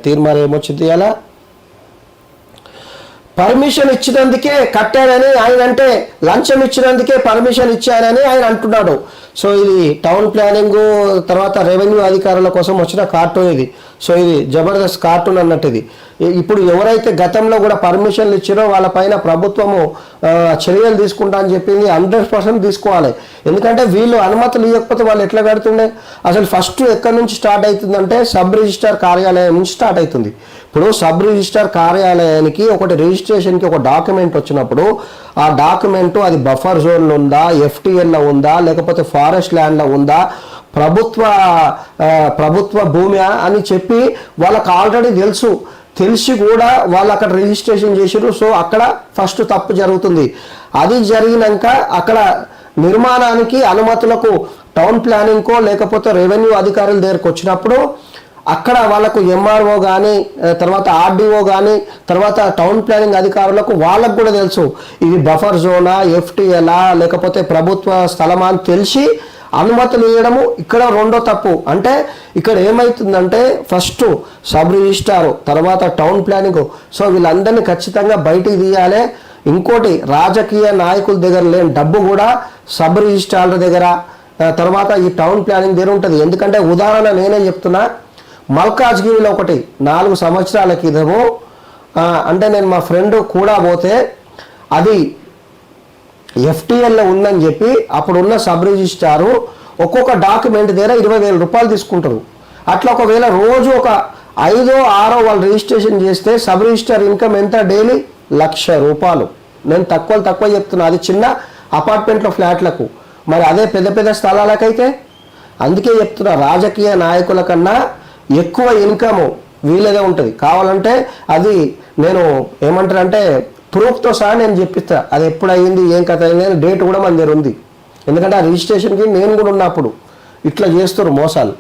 తీర్మానం ఏమొచ్చింది అలా పర్మిషన్ ఇచ్చినందుకే కట్టారని ఆయన అంటే లంచం ఇచ్చినందుకే పర్మిషన్ ఇచ్చారని ఆయన అంటున్నాడు. సో ఇది టౌన్ ప్లానింగ్ తర్వాత రెవెన్యూ అధికారుల కోసం వచ్చిన కార్టూన్ ఇది. సో ఇది జబర్దస్త్ కార్టూన్ అన్నట్టు ఇది. ఇప్పుడు ఎవరైతే గతంలో కూడా పర్మిషన్లు ఇచ్చారో వాళ్ళపైన ప్రభుత్వము చర్యలు తీసుకుంటా అని చెప్పింది 100% తీసుకోవాలి. ఎందుకంటే వీళ్ళు అనుమతులు ఇవ్వకపోతే వాళ్ళు ఎట్లా కడుతుండే. అసలు ఫస్ట్ ఎక్కడి నుంచి స్టార్ట్ అవుతుందంటే సబ్ రిజిస్ట్రార్ కార్యాలయం నుంచి స్టార్ట్ అవుతుంది. ఇప్పుడు సబ్ రిజిస్ట్రార్ కార్యాలయానికి ఒకటి రిజిస్ట్రేషన్కి ఒక డాక్యుమెంట్ వచ్చినప్పుడు ఆ డాక్యుమెంటు అది బఫర్ జోన్లో ఉందా, ఎఫ్టీఎల్లో ఉందా, లేకపోతే ఫారెస్ట్ ల్యాండ్లో ఉందా, ప్రభుత్వ భూమి అని చెప్పి వాళ్ళకి ఆల్రెడీ తెలిసి కూడా వాళ్ళు అక్కడ రిజిస్ట్రేషన్ చేసారు. సో అక్కడ ఫస్ట్ తప్పు జరుగుతుంది. అది జరిగినాక అక్కడ నిర్మాణానికి అనుమతులకు టౌన్ ప్లానింగ్కో లేకపోతే రెవెన్యూ అధికారుల దగ్గరకు వచ్చినప్పుడు అక్కడ వాళ్ళకు ఎంఆర్ఓ కానీ తర్వాత ఆర్డీఓ కానీ తర్వాత టౌన్ ప్లానింగ్ అధికారులకు వాళ్ళకు కూడా తెలుసు ఇది బఫర్ జోనా, ఎఫ్టీఎలా లేకపోతే ప్రభుత్వ స్థలమా అని తెలిసి అనుమతులు ఇవ్వడము ఇక్కడ రెండో తప్పు. అంటే ఇక్కడ ఏమవుతుందంటే ఫస్ట్ సబ్ రిజిస్ట్రారు తర్వాత టౌన్ ప్లానింగ్. సో వీళ్ళందరినీ ఖచ్చితంగా బయటికి తీయాలి. ఇంకోటి రాజకీయ నాయకుల దగ్గర లేని డబ్బు కూడా సబ్ రిజిస్ట్రార్ల దగ్గర తర్వాత ఈ టౌన్ ప్లానింగ్ దగ్గర ఉంటుంది. ఎందుకంటే ఉదాహరణ నేనే చెప్తున్నా, మల్కాజ్గిరిలో ఒకటి 4 సంవత్సరాల క్రితము అంటే నేను మా ఫ్రెండ్ కూడా పోతే అది ఎఫ్టీఎల్లో ఉందని చెప్పి అప్పుడున్న సబ్ రిజిస్ట్రారు ఒక్కొక్క డాక్యుమెంట్ దగ్గర 20,000 రూపాయలు తీసుకుంటారు. అట్లా ఒకవేళ రోజు ఒక 5, 6 వాళ్ళు రిజిస్ట్రేషన్ చేస్తే సబ్ రిజిస్ట్రార్ ఇన్కమ్ ఎంత డైలీ 1,00,000 రూపాయలు. నేను తక్కువ చెప్తున్నా, అది చిన్న అపార్ట్మెంట్లో ఫ్లాట్లకు. మరి అదే పెద్ద పెద్ద స్థలాలకైతే అందుకే చెప్తున్నా రాజకీయ నాయకుల కన్నా ఎక్కువ ఇన్కమ్ వీళ్ళదే ఉంటుంది. కావాలంటే అది నేను ఏమంటానంటే ప్రూఫ్తో సహా నేను చెప్పిస్తా అది ఎప్పుడు అయ్యింది ఏం కథ అయింది అని డేట్ కూడా మన దగ్గర ఉంది. ఎందుకంటే ఆ రిజిస్ట్రేషన్కి నేను కూడా ఉన్నప్పుడు ఇట్లా చేస్తారు మోసాలు.